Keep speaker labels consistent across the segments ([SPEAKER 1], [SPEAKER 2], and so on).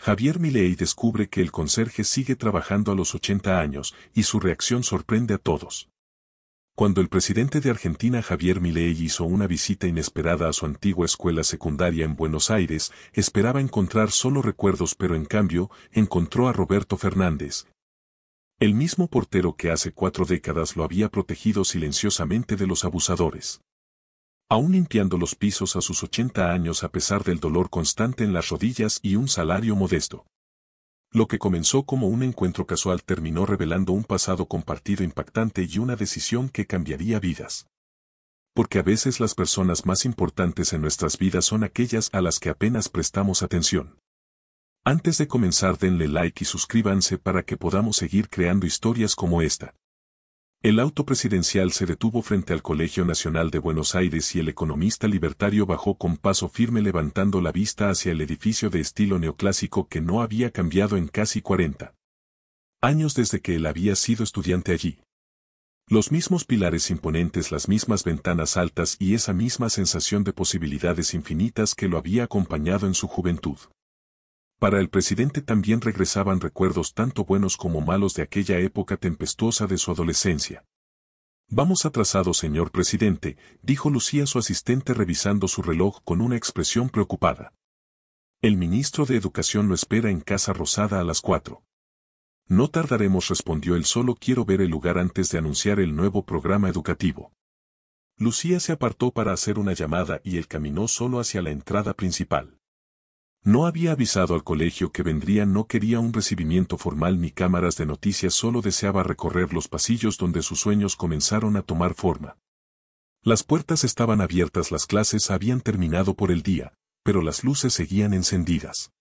[SPEAKER 1] Javier Milei descubre que el conserje sigue trabajando a los 80 años, y su reacción sorprende a todos. Cuando el presidente de Argentina Javier Milei hizo una visita inesperada a su antigua escuela secundaria en Buenos Aires, esperaba encontrar solo recuerdos, pero en cambio, encontró a Roberto Fernández, el mismo portero que hace 4 décadas lo había protegido silenciosamente de los abusadores. Aún limpiando los pisos a sus 80 años a pesar del dolor constante en las rodillas y un salario modesto. Lo que comenzó como un encuentro casual terminó revelando un pasado compartido impactante y una decisión que cambiaría vidas. Porque a veces las personas más importantes en nuestras vidas son aquellas a las que apenas prestamos atención. Antes de comenzar, denle like y suscríbanse para que podamos seguir creando historias como esta. El auto presidencial se detuvo frente al Colegio Nacional de Buenos Aires y el economista libertario bajó con paso firme levantando la vista hacia el edificio de estilo neoclásico que no había cambiado en casi 40 años desde que él había sido estudiante allí. Los mismos pilares imponentes, las mismas ventanas altas y esa misma sensación de posibilidades infinitas que lo había acompañado en su juventud. Para el presidente también regresaban recuerdos tanto buenos como malos de aquella época tempestuosa de su adolescencia. Vamos atrasado, señor presidente, dijo Lucía su asistente revisando su reloj con una expresión preocupada. El ministro de Educación lo espera en Casa Rosada a las 4. No tardaremos, respondió él, solo quiero ver el lugar antes de anunciar el nuevo programa educativo. Lucía se apartó para hacer una llamada y él caminó solo hacia la entrada principal. No había avisado al colegio que vendría, no quería un recibimiento formal ni cámaras de noticias, solo deseaba recorrer los pasillos donde sus sueños comenzaron a tomar forma. Las puertas estaban abiertas, las clases habían terminado por el día, pero las luces seguían encendidas.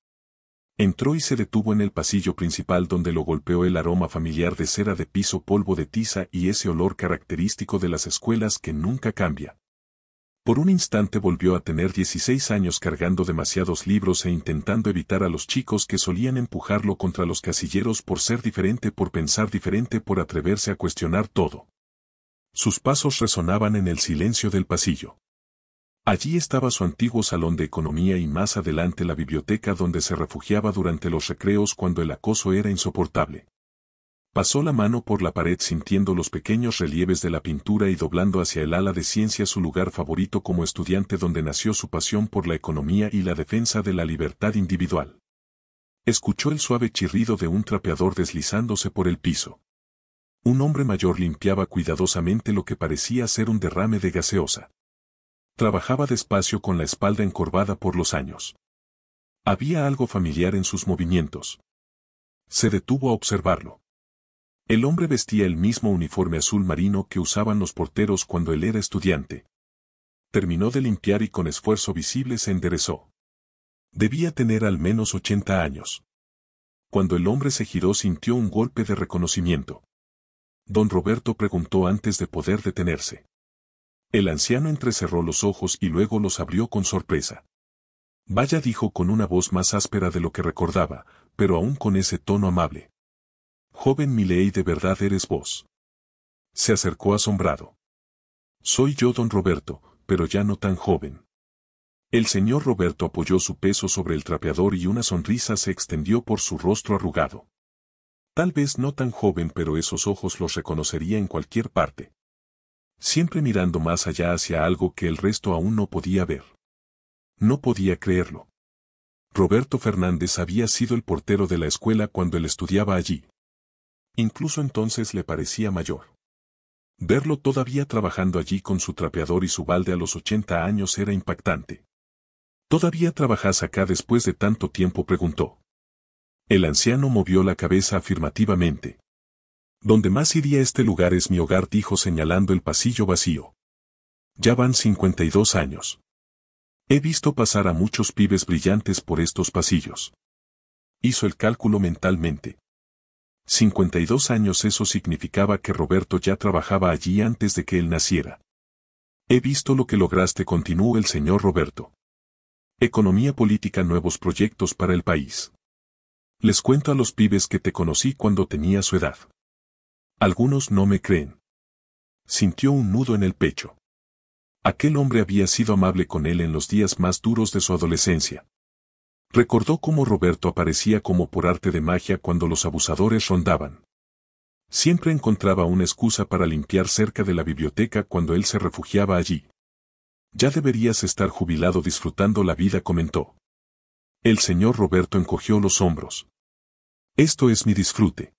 [SPEAKER 1] Entró y se detuvo en el pasillo principal donde lo golpeó el aroma familiar de cera de piso, polvo de tiza y ese olor característico de las escuelas que nunca cambia. Por un instante volvió a tener 16 años cargando demasiados libros e intentando evitar a los chicos que solían empujarlo contra los casilleros por ser diferente, por pensar diferente, por atreverse a cuestionar todo. Sus pasos resonaban en el silencio del pasillo. Allí estaba su antiguo salón de economía y más adelante la biblioteca donde se refugiaba durante los recreos cuando el acoso era insoportable. Pasó la mano por la pared sintiendo los pequeños relieves de la pintura y doblando hacia el ala de ciencia, su lugar favorito como estudiante donde nació su pasión por la economía y la defensa de la libertad individual. Escuchó el suave chirrido de un trapeador deslizándose por el piso. Un hombre mayor limpiaba cuidadosamente lo que parecía ser un derrame de gaseosa. Trabajaba despacio con la espalda encorvada por los años. Había algo familiar en sus movimientos. Se detuvo a observarlo. El hombre vestía el mismo uniforme azul marino que usaban los porteros cuando él era estudiante. Terminó de limpiar y con esfuerzo visible se enderezó. Debía tener al menos 80 años. Cuando el hombre se giró sintió un golpe de reconocimiento. Don Roberto, preguntó antes de poder detenerse. El anciano entrecerró los ojos y luego los abrió con sorpresa. Vaya, dijo con una voz más áspera de lo que recordaba, pero aún con ese tono amable. Joven Milei, ¿de verdad eres vos? Se acercó asombrado. Soy yo, don Roberto, pero ya no tan joven. El señor Roberto apoyó su peso sobre el trapeador y una sonrisa se extendió por su rostro arrugado. Tal vez no tan joven, pero esos ojos los reconocería en cualquier parte. Siempre mirando más allá hacia algo que el resto aún no podía ver. No podía creerlo. Roberto Fernández había sido el portero de la escuela cuando él estudiaba allí. Incluso entonces le parecía mayor. Verlo todavía trabajando allí con su trapeador y su balde a los 80 años era impactante. ¿Todavía trabajas acá después de tanto tiempo?, preguntó. El anciano movió la cabeza afirmativamente. Donde más iría, este lugar es mi hogar, dijo señalando el pasillo vacío. Ya van 52 años. He visto pasar a muchos pibes brillantes por estos pasillos. Hizo el cálculo mentalmente. 52 años, eso significaba que Roberto ya trabajaba allí antes de que él naciera. He visto lo que lograste, continuó el señor Roberto. Economía política, nuevos proyectos para el país. Les cuento a los pibes que te conocí cuando tenía su edad. Algunos no me creen. Sintió un nudo en el pecho. Aquel hombre había sido amable con él en los días más duros de su adolescencia. Recordó cómo Roberto aparecía como por arte de magia cuando los abusadores rondaban. Siempre encontraba una excusa para limpiar cerca de la biblioteca cuando él se refugiaba allí. Ya deberías estar jubilado disfrutando la vida, comentó. El señor Roberto encogió los hombros. Esto es mi disfrute.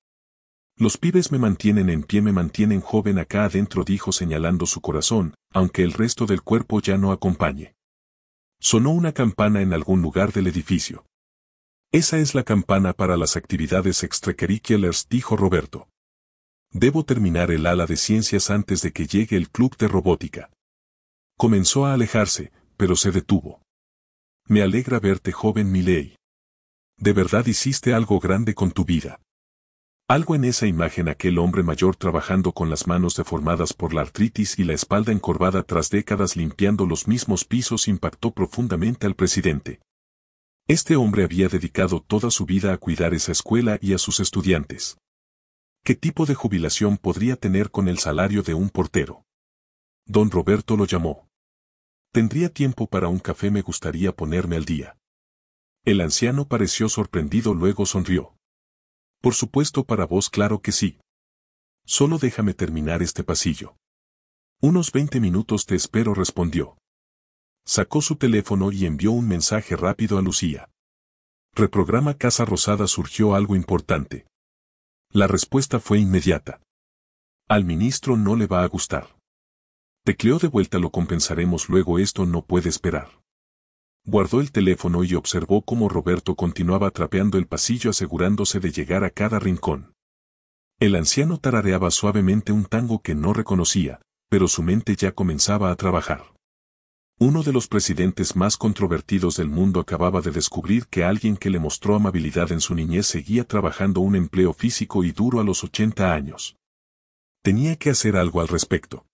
[SPEAKER 1] Los pibes me mantienen en pie, me mantienen joven acá adentro, dijo señalando su corazón, aunque el resto del cuerpo ya no acompañe. Sonó una campana en algún lugar del edificio. Esa es la campana para las actividades extracurriculares, dijo Roberto. Debo terminar el ala de ciencias antes de que llegue el club de robótica. Comenzó a alejarse, pero se detuvo. Me alegra verte, joven Miley. De verdad hiciste algo grande con tu vida. Algo en esa imagen, aquel hombre mayor trabajando con las manos deformadas por la artritis y la espalda encorvada tras décadas limpiando los mismos pisos, impactó profundamente al presidente. Este hombre había dedicado toda su vida a cuidar esa escuela y a sus estudiantes. ¿Qué tipo de jubilación podría tener con el salario de un portero? Don Roberto lo llamó. ¿Tendría tiempo para un café? Me gustaría ponerme al día. El anciano pareció sorprendido, luego sonrió. Por supuesto, para vos, claro que sí. Solo déjame terminar este pasillo. Unos 20 minutos te espero, respondió. Sacó su teléfono y envió un mensaje rápido a Lucía. Reprograma Casa Rosada, surgió algo importante. La respuesta fue inmediata. Al ministro no le va a gustar. Tecleó de vuelta, lo compensaremos luego, esto no puede esperar. Guardó el teléfono y observó cómo Roberto continuaba trapeando el pasillo asegurándose de llegar a cada rincón. El anciano tarareaba suavemente un tango que no reconocía, pero su mente ya comenzaba a trabajar. Uno de los presidentes más controvertidos del mundo acababa de descubrir que alguien que le mostró amabilidad en su niñez seguía trabajando un empleo físico y duro a los 80 años. Tenía que hacer algo al respecto.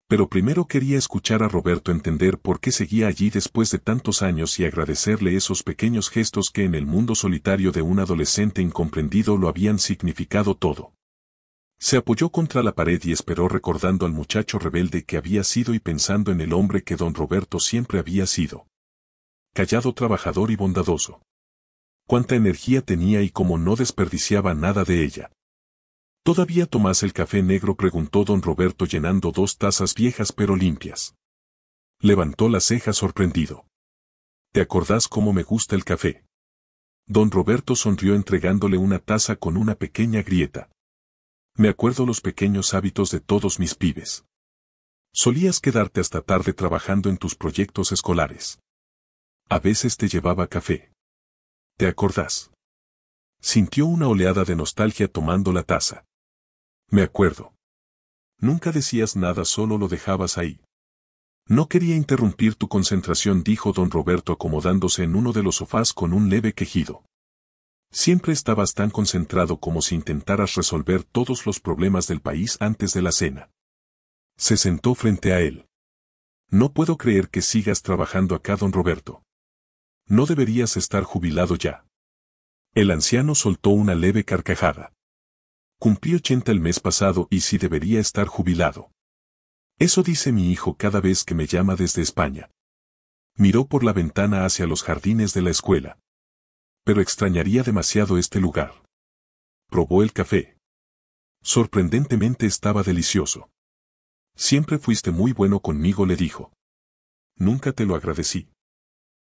[SPEAKER 1] Pero primero quería escuchar a Roberto, entender por qué seguía allí después de tantos años y agradecerle esos pequeños gestos que en el mundo solitario de un adolescente incomprendido lo habían significado todo. Se apoyó contra la pared y esperó, recordando al muchacho rebelde que había sido y pensando en el hombre que don Roberto siempre había sido. Callado, trabajador y bondadoso. Cuánta energía tenía y cómo no desperdiciaba nada de ella. ¿Todavía tomás el café negro?, preguntó don Roberto llenando 2 tazas viejas pero limpias. Levantó las cejas sorprendido. ¿Te acordás cómo me gusta el café? Don Roberto sonrió entregándole una taza con una pequeña grieta. Me acuerdo los pequeños hábitos de todos mis pibes. Solías quedarte hasta tarde trabajando en tus proyectos escolares. A veces te llevaba café. ¿Te acordás? Sintió una oleada de nostalgia tomando la taza. Me acuerdo. Nunca decías nada, solo lo dejabas ahí. No quería interrumpir tu concentración, dijo don Roberto acomodándose en uno de los sofás con un leve quejido. Siempre estabas tan concentrado como si intentaras resolver todos los problemas del país antes de la cena. Se sentó frente a él. No puedo creer que sigas trabajando acá, don Roberto. No deberías estar jubilado ya. El anciano soltó una leve carcajada. Cumplí 80 el mes pasado y sí debería estar jubilado. Eso dice mi hijo cada vez que me llama desde España. Miró por la ventana hacia los jardines de la escuela. Pero extrañaría demasiado este lugar. Probó el café. Sorprendentemente estaba delicioso. Siempre fuiste muy bueno conmigo, le dijo. Nunca te lo agradecí.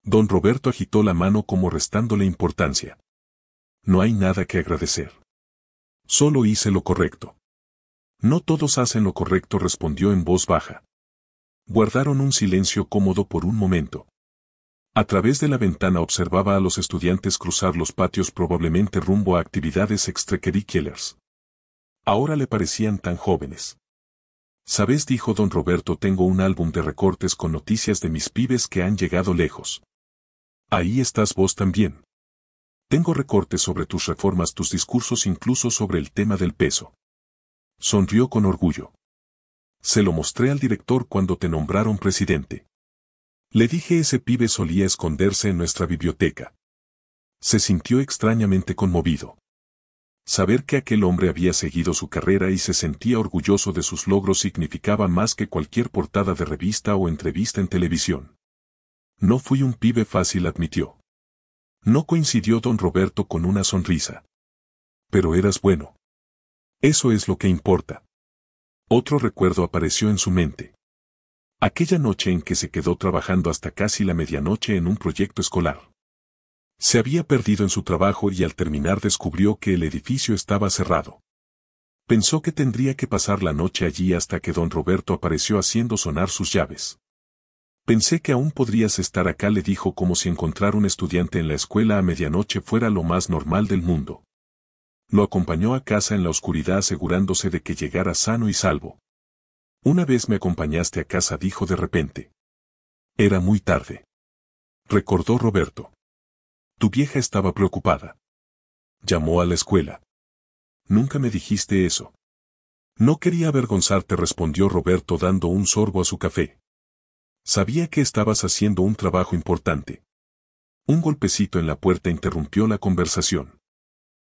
[SPEAKER 1] Don Roberto agitó la mano como restándole importancia. No hay nada que agradecer. Solo hice lo correcto. No todos hacen lo correcto, respondió en voz baja. Guardaron un silencio cómodo por un momento. A través de la ventana observaba a los estudiantes cruzar los patios, probablemente rumbo a actividades extracurriculares. Ahora le parecían tan jóvenes. ¿Sabes?, dijo don Roberto, tengo un álbum de recortes con noticias de mis pibes que han llegado lejos. Ahí estás vos también. Tengo recortes sobre tus reformas, tus discursos, incluso sobre el tema del peso. Sonrió con orgullo. Se lo mostré al director cuando te nombraron presidente. Le dije, ese pibe solía esconderse en nuestra biblioteca. Se sintió extrañamente conmovido. Saber que aquel hombre había seguido su carrera y se sentía orgulloso de sus logros significaba más que cualquier portada de revista o entrevista en televisión. No fui un pibe fácil, admitió. No coincidió don Roberto con una sonrisa. Pero eras bueno. Eso es lo que importa. Otro recuerdo apareció en su mente. Aquella noche en que se quedó trabajando hasta casi la medianoche en un proyecto escolar. Se había perdido en su trabajo y al terminar descubrió que el edificio estaba cerrado. Pensó que tendría que pasar la noche allí hasta que don Roberto apareció haciendo sonar sus llaves. Pensé que aún podrías estar acá, le dijo, como si encontrar un estudiante en la escuela a medianoche fuera lo más normal del mundo. Lo acompañó a casa en la oscuridad asegurándose de que llegara sano y salvo. Una vez me acompañaste a casa, dijo de repente. Era muy tarde. Recordó Roberto. Tu vieja estaba preocupada. Llamó a la escuela. Nunca me dijiste eso. No quería avergonzarte, respondió Roberto dando un sorbo a su café. Sabía que estabas haciendo un trabajo importante. Un golpecito en la puerta interrumpió la conversación.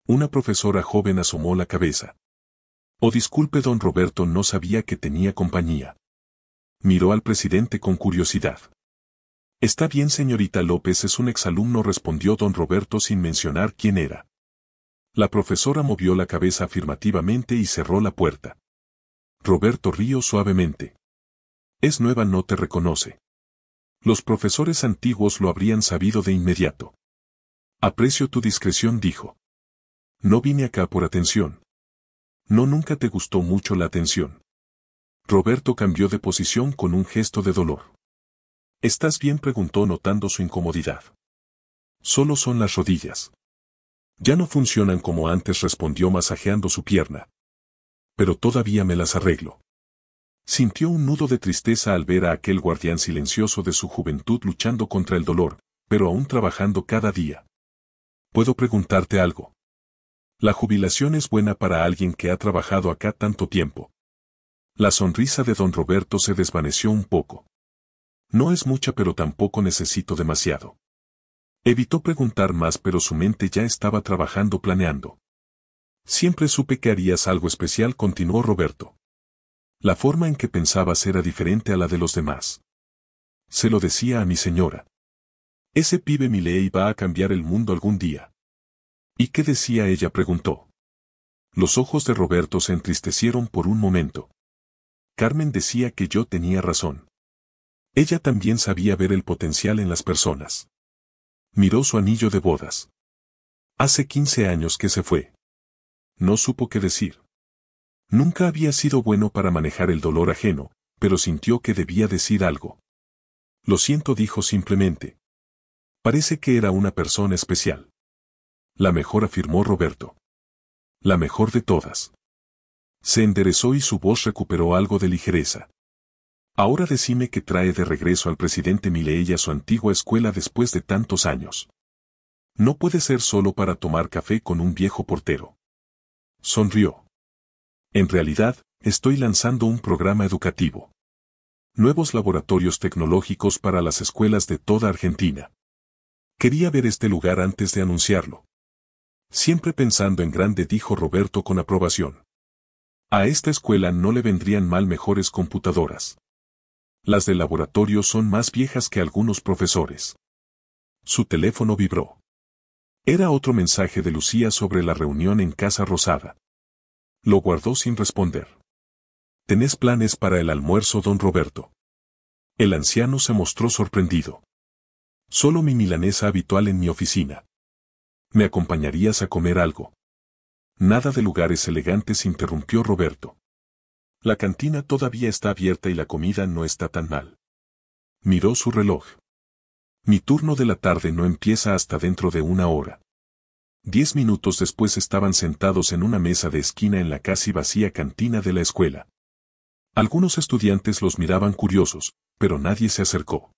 [SPEAKER 1] Una profesora joven asomó la cabeza. Oh, disculpe, don Roberto no sabía que tenía compañía. Miró al presidente con curiosidad. Está bien, señorita López, es un exalumno, respondió don Roberto sin mencionar quién era. La profesora movió la cabeza afirmativamente y cerró la puerta. Roberto rió suavemente. Es nueva, no te reconoce. Los profesores antiguos lo habrían sabido de inmediato. Aprecio tu discreción, dijo. No vine acá por atención. No, nunca te gustó mucho la atención. Roberto cambió de posición con un gesto de dolor. ¿Estás bien?, preguntó notando su incomodidad. Solo son las rodillas. Ya no funcionan como antes, respondió masajeando su pierna. Pero todavía me las arreglo. Sintió un nudo de tristeza al ver a aquel guardián silencioso de su juventud luchando contra el dolor, pero aún trabajando cada día. ¿Puedo preguntarte algo? La jubilación es buena para alguien que ha trabajado acá tanto tiempo. La sonrisa de don Roberto se desvaneció un poco. No es mucha, pero tampoco necesito demasiado. Evitó preguntar más, pero su mente ya estaba trabajando, planeando. Siempre supe que harías algo especial, continuó Roberto. La forma en que pensabas era diferente a la de los demás. Se lo decía a mi señora. Ese pibe Milei va a cambiar el mundo algún día. ¿Y qué decía ella?, preguntó. Los ojos de Roberto se entristecieron por un momento. Carmen decía que yo tenía razón. Ella también sabía ver el potencial en las personas. Miró su anillo de bodas. Hace 15 años que se fue. No supo qué decir. Nunca había sido bueno para manejar el dolor ajeno, pero sintió que debía decir algo. Lo siento, dijo simplemente. Parece que era una persona especial. La mejor, afirmó Roberto. La mejor de todas. Se enderezó y su voz recuperó algo de ligereza. Ahora decime qué trae de regreso al presidente Milei a su antigua escuela después de tantos años. No puede ser solo para tomar café con un viejo portero. Sonrió. En realidad, estoy lanzando un programa educativo. Nuevos laboratorios tecnológicos para las escuelas de toda Argentina. Quería ver este lugar antes de anunciarlo. Siempre pensando en grande, dijo Roberto con aprobación. A esta escuela no le vendrían mal mejores computadoras. Las del laboratorio son más viejas que algunos profesores. Su teléfono vibró. Era otro mensaje de Lucía sobre la reunión en Casa Rosada. Lo guardó sin responder. ¿Tenés planes para el almuerzo, don Roberto? El anciano se mostró sorprendido. Solo mi milanesa habitual en mi oficina. ¿Me acompañarías a comer algo? Nada de lugares elegantes, interrumpió Roberto. La cantina todavía está abierta y la comida no está tan mal. Miró su reloj. Mi turno de la tarde no empieza hasta dentro de una hora. 10 minutos después estaban sentados en una mesa de esquina en la casi vacía cantina de la escuela. Algunos estudiantes los miraban curiosos, pero nadie se acercó.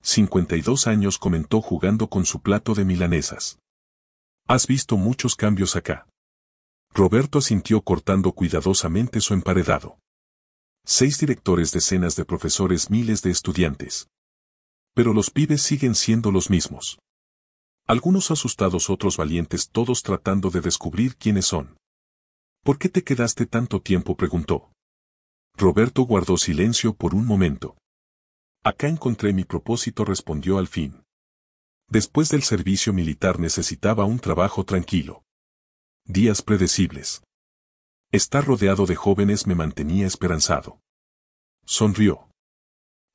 [SPEAKER 1] 52 años, comentó jugando con su plato de milanesas. ¿Has visto muchos cambios acá? Roberto asintió cortando cuidadosamente su emparedado. 6 directores, decenas de profesores, miles de estudiantes. Pero los pibes siguen siendo los mismos. Algunos asustados, otros valientes, todos tratando de descubrir quiénes son. ¿Por qué te quedaste tanto tiempo?, preguntó. Roberto guardó silencio por un momento. Acá encontré mi propósito, respondió al fin. Después del servicio militar necesitaba un trabajo tranquilo. Días predecibles. Estar rodeado de jóvenes me mantenía esperanzado. Sonrió.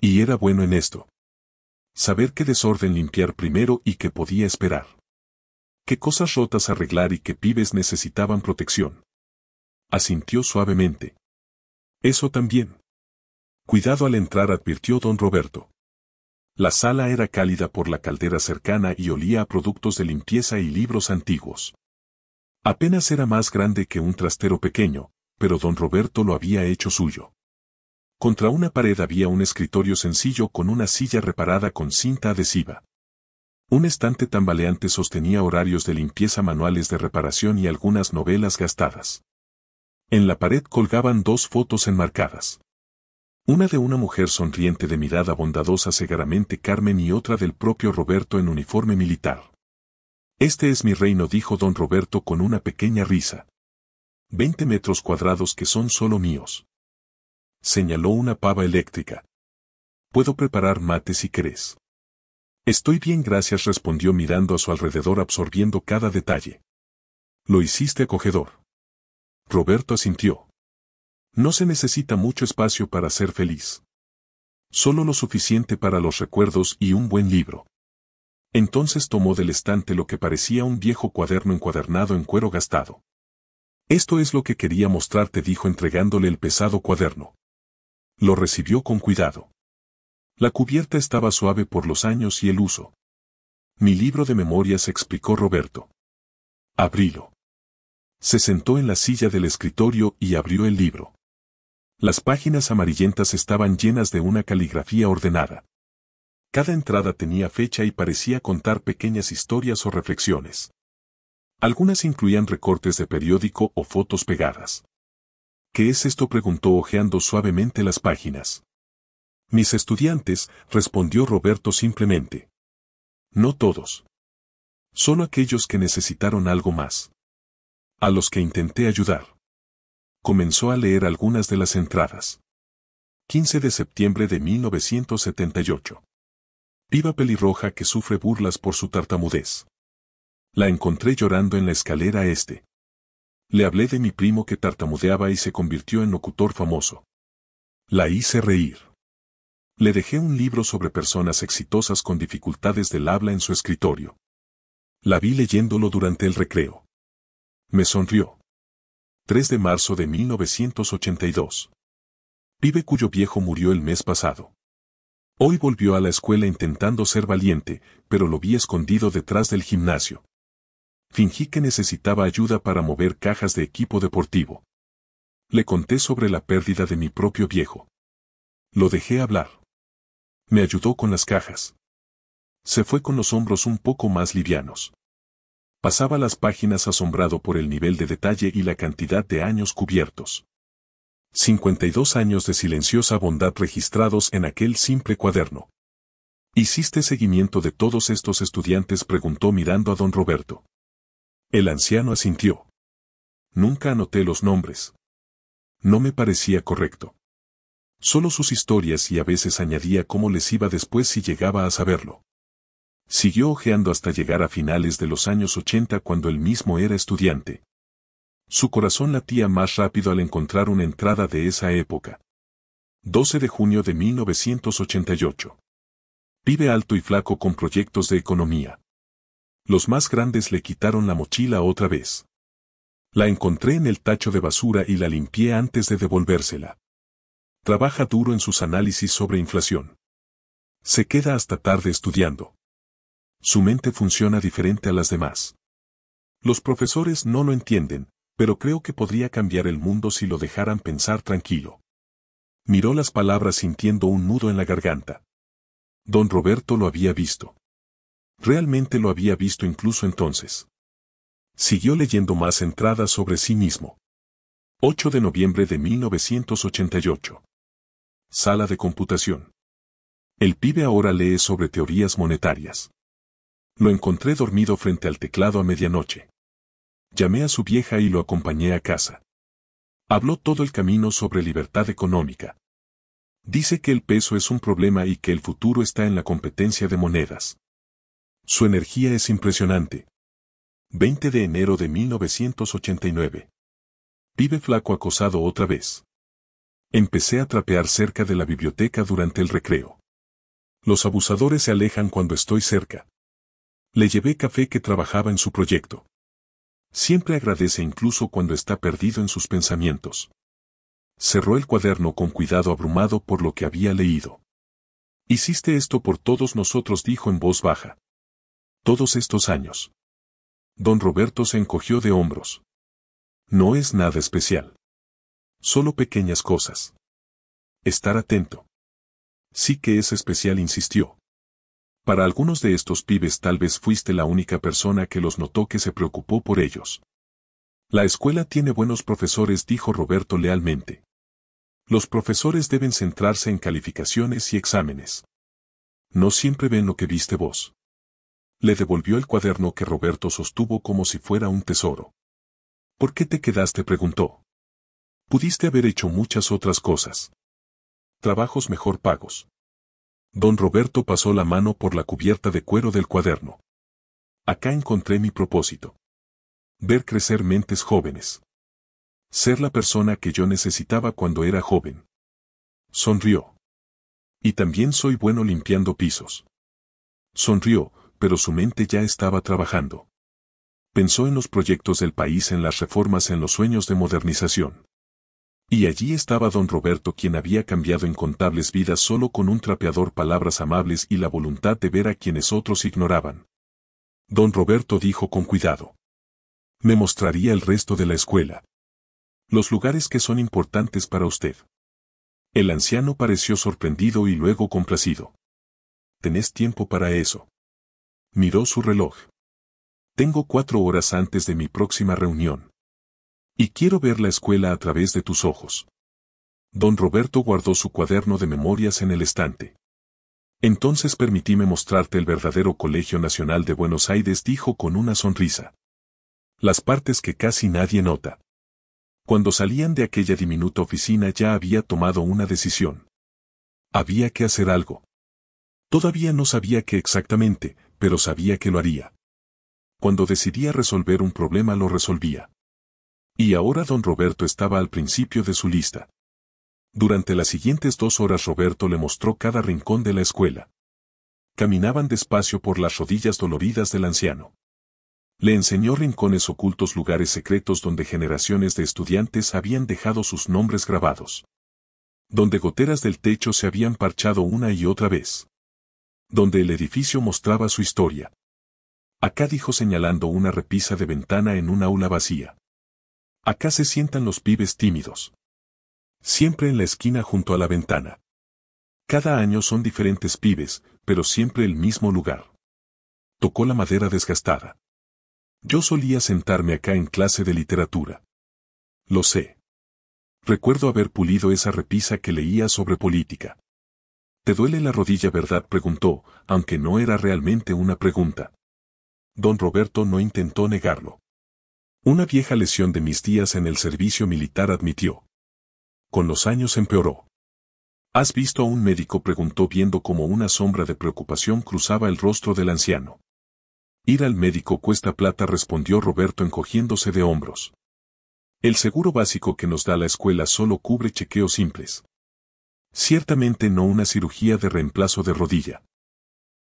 [SPEAKER 1] Y era bueno en esto. Saber qué desorden limpiar primero y qué podía esperar. Qué cosas rotas arreglar y qué pibes necesitaban protección. Asintió suavemente. Eso también. Cuidado al entrar, advirtió don Roberto. La sala era cálida por la caldera cercana y olía a productos de limpieza y libros antiguos. Apenas era más grande que un trastero pequeño, pero don Roberto lo había hecho suyo. Contra una pared había un escritorio sencillo con una silla reparada con cinta adhesiva. Un estante tambaleante sostenía horarios de limpieza, manuales de reparación y algunas novelas gastadas. En la pared colgaban dos fotos enmarcadas. Una de una mujer sonriente de mirada bondadosa, seguramente Carmen, y otra del propio Roberto en uniforme militar. Este es mi reino, dijo don Roberto con una pequeña risa. 20 metros cuadrados que son solo míos. Señaló una pava eléctrica. Puedo preparar mate si querés. Estoy bien, gracias, respondió mirando a su alrededor, absorbiendo cada detalle. Lo hiciste acogedor. Roberto asintió. No se necesita mucho espacio para ser feliz. Solo lo suficiente para los recuerdos y un buen libro. Entonces tomó del estante lo que parecía un viejo cuaderno encuadernado en cuero gastado. Esto es lo que quería mostrarte, dijo entregándole el pesado cuaderno. Lo recibió con cuidado. La cubierta estaba suave por los años y el uso. Mi libro de memorias, explicó Roberto. Abrilo. Se sentó en la silla del escritorio y abrió el libro. Las páginas amarillentas estaban llenas de una caligrafía ordenada. Cada entrada tenía fecha y parecía contar pequeñas historias o reflexiones. Algunas incluían recortes de periódico o fotos pegadas. ¿Qué es esto?, preguntó hojeando suavemente las páginas. Mis estudiantes, respondió Roberto simplemente. No todos. Solo aquellos que necesitaron algo más. A los que intenté ayudar. Comenzó a leer algunas de las entradas. 15 de septiembre de 1978. Piba pelirroja que sufre burlas por su tartamudez. La encontré llorando en la escalera este. Le hablé de mi primo que tartamudeaba y se convirtió en locutor famoso. La hice reír. Le dejé un libro sobre personas exitosas con dificultades del habla en su escritorio. La vi leyéndolo durante el recreo. Me sonrió. 3 de marzo de 1982. Pibe cuyo viejo murió el mes pasado. Hoy volvió a la escuela intentando ser valiente, pero lo vi escondido detrás del gimnasio. Fingí que necesitaba ayuda para mover cajas de equipo deportivo. Le conté sobre la pérdida de mi propio viejo. Lo dejé hablar. Me ayudó con las cajas. Se fue con los hombros un poco más livianos. Pasaba las páginas asombrado por el nivel de detalle y la cantidad de años cubiertos. 52 años de silenciosa bondad registrados en aquel simple cuaderno. ¿Hiciste seguimiento de todos estos estudiantes?, preguntó mirando a don Roberto. El anciano asintió. Nunca anoté los nombres. No me parecía correcto. Solo sus historias, y a veces añadía cómo les iba después si llegaba a saberlo. Siguió hojeando hasta llegar a finales de los años 80, cuando él mismo era estudiante. Su corazón latía más rápido al encontrar una entrada de esa época. 12 de junio de 1988. Pibe alto y flaco con proyectos de economía. Los más grandes le quitaron la mochila otra vez. La encontré en el tacho de basura y la limpié antes de devolvérsela. Trabaja duro en sus análisis sobre inflación. Se queda hasta tarde estudiando. Su mente funciona diferente a las demás. Los profesores no lo entienden, pero creo que podría cambiar el mundo si lo dejaran pensar tranquilo. Miró las palabras sintiendo un nudo en la garganta. Don Roberto lo había visto. Realmente lo había visto incluso entonces. Siguió leyendo más entradas sobre sí mismo. 8 de noviembre de 1988. Sala de computación. El pibe ahora lee sobre teorías monetarias. Lo encontré dormido frente al teclado a medianoche. Llamé a su vieja y lo acompañé a casa. Habló todo el camino sobre libertad económica. Dice que el peso es un problema y que el futuro está en la competencia de monedas. Su energía es impresionante. 20 de enero de 1989. Pibe flaco acosado otra vez. Empecé a trapear cerca de la biblioteca durante el recreo. Los abusadores se alejan cuando estoy cerca. Le llevé café que trabajaba en su proyecto. Siempre agradece incluso cuando está perdido en sus pensamientos. Cerró el cuaderno con cuidado abrumado por lo que había leído. Hiciste esto por todos nosotros, dijo en voz baja. Todos estos años. Don Roberto se encogió de hombros. No es nada especial. Solo pequeñas cosas. Estar atento. Sí que es especial, insistió. Para algunos de estos pibes tal vez fuiste la única persona que los notó que se preocupó por ellos. La escuela tiene buenos profesores, dijo Roberto lealmente. Los profesores deben centrarse en calificaciones y exámenes. No siempre ven lo que viste vos. Le devolvió el cuaderno que Roberto sostuvo como si fuera un tesoro. ¿Por qué te quedaste?, preguntó. Pudiste haber hecho muchas otras cosas. Trabajos mejor pagos. Don Roberto pasó la mano por la cubierta de cuero del cuaderno. Acá encontré mi propósito. Ver crecer mentes jóvenes. Ser la persona que yo necesitaba cuando era joven. Sonrió. Y también soy bueno limpiando pisos. Sonrió, pero su mente ya estaba trabajando. Pensó en los proyectos del país, en las reformas, en los sueños de modernización. Y allí estaba don Roberto, quien había cambiado incontables vidas solo con un trapeador, palabras amables y la voluntad de ver a quienes otros ignoraban. Don Roberto dijo con cuidado. Me mostraría el resto de la escuela. Los lugares que son importantes para usted. El anciano pareció sorprendido y luego complacido. ¿Tenés tiempo para eso? Miró su reloj. Tengo 4 horas antes de mi próxima reunión. Y quiero ver la escuela a través de tus ojos. Don Roberto guardó su cuaderno de memorias en el estante. Entonces permitíme mostrarte el verdadero Colegio Nacional de Buenos Aires, dijo con una sonrisa. Las partes que casi nadie nota. Cuando salían de aquella diminuta oficina ya había tomado una decisión. Había que hacer algo. Todavía no sabía qué exactamente, pero sabía que lo haría. Cuando decidía resolver un problema lo resolvía. Y ahora don Roberto estaba al principio de su lista. Durante las siguientes 2 horas Roberto le mostró cada rincón de la escuela. Caminaban despacio por las rodillas doloridas del anciano. Le enseñó rincones ocultos, lugares secretos donde generaciones de estudiantes habían dejado sus nombres grabados. Donde goteras del techo se habían parchado una y otra vez. Donde el edificio mostraba su historia. Acá, dijo señalando una repisa de ventana en un aula vacía. Acá se sientan los pibes tímidos. Siempre en la esquina junto a la ventana. Cada año son diferentes pibes, pero siempre el mismo lugar. Tocó la madera desgastada. Yo solía sentarme acá en clase de literatura. Lo sé. Recuerdo haber pulido esa repisa que leía sobre política. ¿Te duele la rodilla, verdad?, preguntó, aunque no era realmente una pregunta. Don Roberto no intentó negarlo. Una vieja lesión de mis días en el servicio militar, admitió. Con los años empeoró. ¿Has visto a un médico?, preguntó viendo cómo una sombra de preocupación cruzaba el rostro del anciano. Ir al médico cuesta plata, respondió Roberto encogiéndose de hombros. El seguro básico que nos da la escuela solo cubre chequeos simples. Ciertamente no una cirugía de reemplazo de rodilla.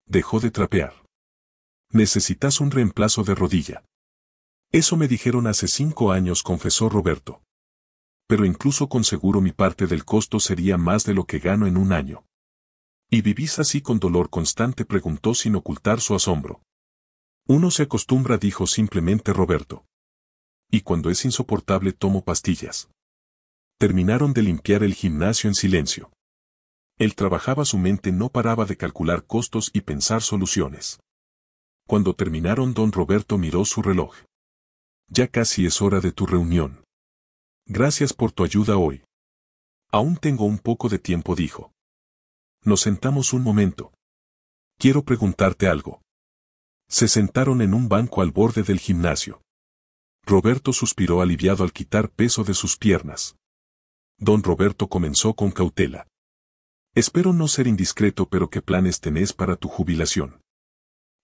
[SPEAKER 1] Dejó de trapear. Necesitas un reemplazo de rodilla. Eso me dijeron hace 5 años, confesó Roberto. Pero incluso con seguro mi parte del costo sería más de lo que gano en un año. ¿Y vivís así con dolor constante?, preguntó sin ocultar su asombro. Uno se acostumbra, dijo simplemente Roberto. Y cuando es insoportable tomo pastillas. Terminaron de limpiar el gimnasio en silencio. Él trabajaba, su mente no paraba de calcular costos y pensar soluciones. Cuando terminaron, don Roberto miró su reloj. Ya casi es hora de tu reunión. Gracias por tu ayuda hoy. Aún tengo un poco de tiempo, dijo. Nos sentamos un momento. Quiero preguntarte algo. Se sentaron en un banco al borde del gimnasio. Roberto suspiró aliviado al quitar peso de sus piernas. Don Roberto comenzó con cautela. Espero no ser indiscreto, pero ¿qué planes tenés para tu jubilación?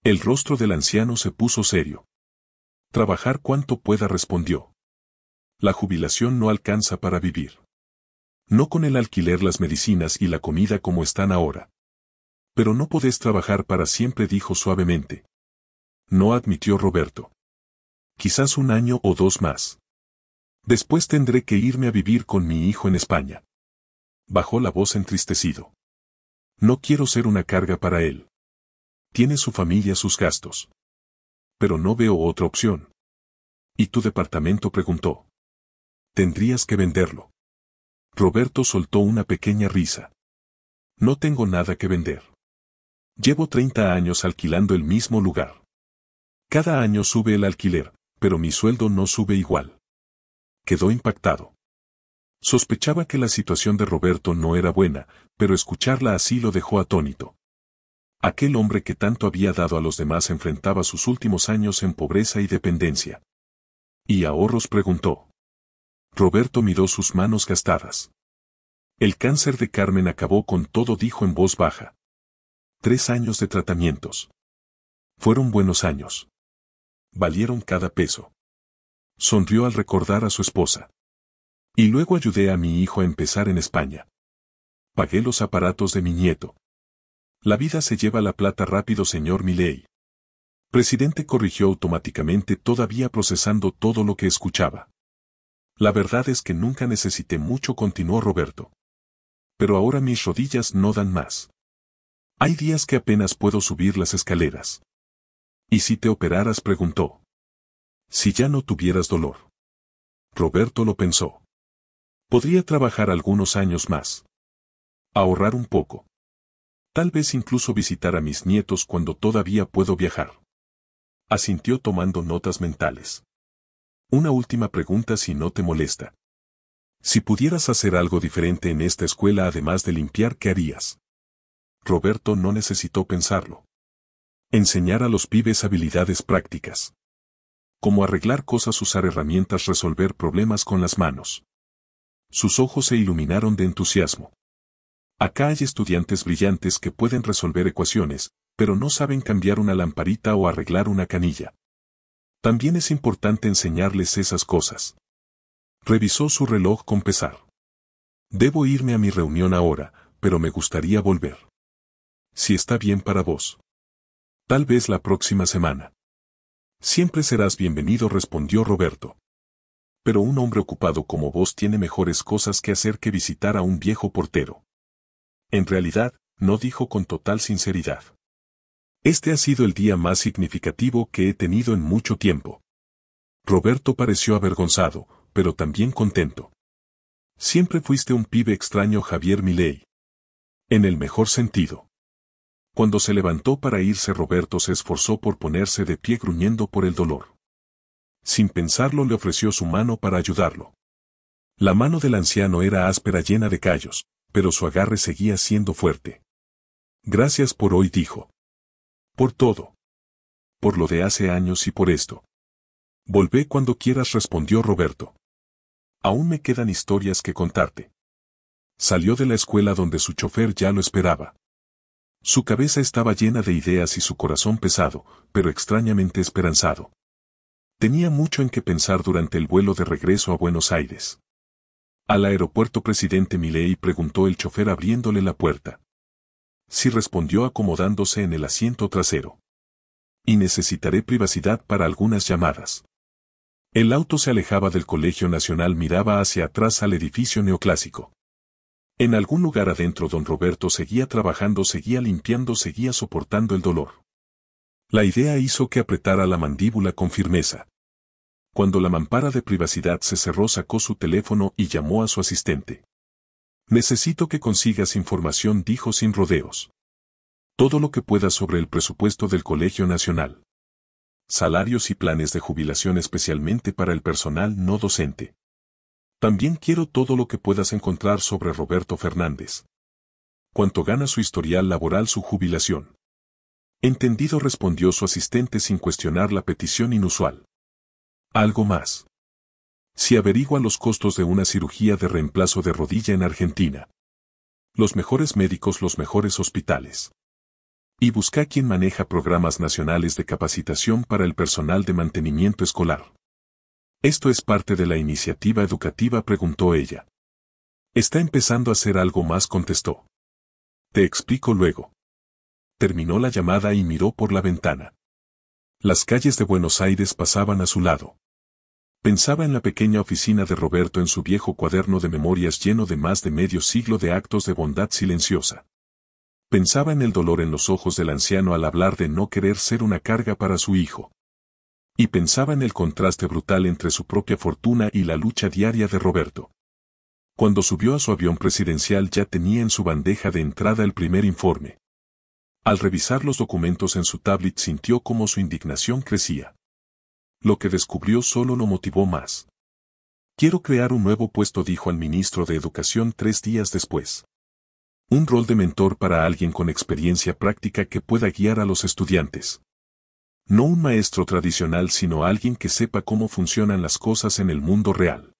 [SPEAKER 1] El rostro del anciano se puso serio. Trabajar cuanto pueda, respondió. La jubilación no alcanza para vivir. No con el alquiler, las medicinas y la comida como están ahora. Pero no podés trabajar para siempre, dijo suavemente. No, admitió Roberto. Quizás 1 año o 2 más. Después tendré que irme a vivir con mi hijo en España. Bajó la voz entristecido. No quiero ser una carga para él. Tiene su familia, sus gastos. Pero no veo otra opción. ¿Y tu departamento?, preguntó. Tendrías que venderlo. Roberto soltó una pequeña risa. No tengo nada que vender. Llevo 30 años alquilando el mismo lugar. Cada año sube el alquiler, pero mi sueldo no sube igual. Quedó impactado. Sospechaba que la situación de Roberto no era buena, pero escucharla así lo dejó atónito. Aquel hombre que tanto había dado a los demás enfrentaba sus últimos años en pobreza y dependencia. ¿Y ahorros?, preguntó. Roberto miró sus manos gastadas. El cáncer de Carmen acabó con todo, dijo en voz baja. 3 años de tratamientos. Fueron buenos años. Valieron cada peso. Sonrió al recordar a su esposa. Y luego ayudé a mi hijo a empezar en España. Pagué los aparatos de mi nieto. La vida se lleva la plata rápido, señor Milei. Presidente, corrigió automáticamente, todavía procesando todo lo que escuchaba. La verdad es que nunca necesité mucho, continuó Roberto. Pero ahora mis rodillas no dan más. Hay días que apenas puedo subir las escaleras. ¿Y si te operaras?, preguntó. Si ya no tuvieras dolor. Roberto lo pensó. Podría trabajar algunos años más. Ahorrar un poco. Tal vez incluso visitar a mis nietos cuando todavía puedo viajar. Asintió tomando notas mentales. Una última pregunta, si no te molesta. Si pudieras hacer algo diferente en esta escuela además de limpiar, ¿qué harías? Roberto no necesitó pensarlo. Enseñar a los pibes habilidades prácticas. Como arreglar cosas, usar herramientas, resolver problemas con las manos. Sus ojos se iluminaron de entusiasmo. Acá hay estudiantes brillantes que pueden resolver ecuaciones, pero no saben cambiar una lamparita o arreglar una canilla. También es importante enseñarles esas cosas. Revisó su reloj con pesar. Debo irme a mi reunión ahora, pero me gustaría volver. Si está bien para vos. Tal vez la próxima semana. Siempre serás bienvenido, respondió Roberto. Pero un hombre ocupado como vos tiene mejores cosas que hacer que visitar a un viejo portero. En realidad, no, dijo con total sinceridad. Este ha sido el día más significativo que he tenido en mucho tiempo. Roberto pareció avergonzado, pero también contento. Siempre fuiste un pibe extraño, Javier Milei. En el mejor sentido. Cuando se levantó para irse, Roberto se esforzó por ponerse de pie, gruñendo por el dolor. Sin pensarlo, le ofreció su mano para ayudarlo. La mano del anciano era áspera, llena de callos, pero su agarre seguía siendo fuerte. Gracias por hoy, dijo. Por todo. Por lo de hace años y por esto. Volvé cuando quieras, respondió Roberto. Aún me quedan historias que contarte. Salió de la escuela donde su chofer ya lo esperaba. Su cabeza estaba llena de ideas y su corazón pesado, pero extrañamente esperanzado. Tenía mucho en qué pensar durante el vuelo de regreso a Buenos Aires. Al aeropuerto, presidente Milei, preguntó el chofer abriéndole la puerta. Sí, respondió acomodándose en el asiento trasero. Y necesitaré privacidad para algunas llamadas. El auto se alejaba del Colegio Nacional, miraba hacia atrás al edificio neoclásico. En algún lugar adentro don Roberto seguía trabajando, seguía limpiando, seguía soportando el dolor. La idea hizo que apretara la mandíbula con firmeza. Cuando la mampara de privacidad se cerró, sacó su teléfono y llamó a su asistente. Necesito que consigas información, dijo sin rodeos. Todo lo que puedas sobre el presupuesto del Colegio Nacional. Salarios y planes de jubilación, especialmente para el personal no docente. También quiero todo lo que puedas encontrar sobre Roberto Fernández. Cuánto gana, su historial laboral, su jubilación. Entendido, respondió su asistente sin cuestionar la petición inusual. Algo más. Si averigua los costos de una cirugía de reemplazo de rodilla en Argentina. Los mejores médicos, los mejores hospitales. Y busca quien maneja programas nacionales de capacitación para el personal de mantenimiento escolar. ¿Esto es parte de la iniciativa educativa?, preguntó ella. Está empezando a hacer algo más, contestó. Te explico luego. Terminó la llamada y miró por la ventana. Las calles de Buenos Aires pasaban a su lado. Pensaba en la pequeña oficina de Roberto, en su viejo cuaderno de memorias lleno de más de medio siglo de actos de bondad silenciosa. Pensaba en el dolor en los ojos del anciano al hablar de no querer ser una carga para su hijo. Y pensaba en el contraste brutal entre su propia fortuna y la lucha diaria de Roberto. Cuando subió a su avión presidencial ya tenía en su bandeja de entrada el primer informe. Al revisar los documentos en su tablet sintió cómo su indignación crecía. Lo que descubrió solo lo motivó más. Quiero crear un nuevo puesto, dijo al ministro de Educación 3 días después. Un rol de mentor para alguien con experiencia práctica que pueda guiar a los estudiantes. No un maestro tradicional, sino alguien que sepa cómo funcionan las cosas en el mundo real.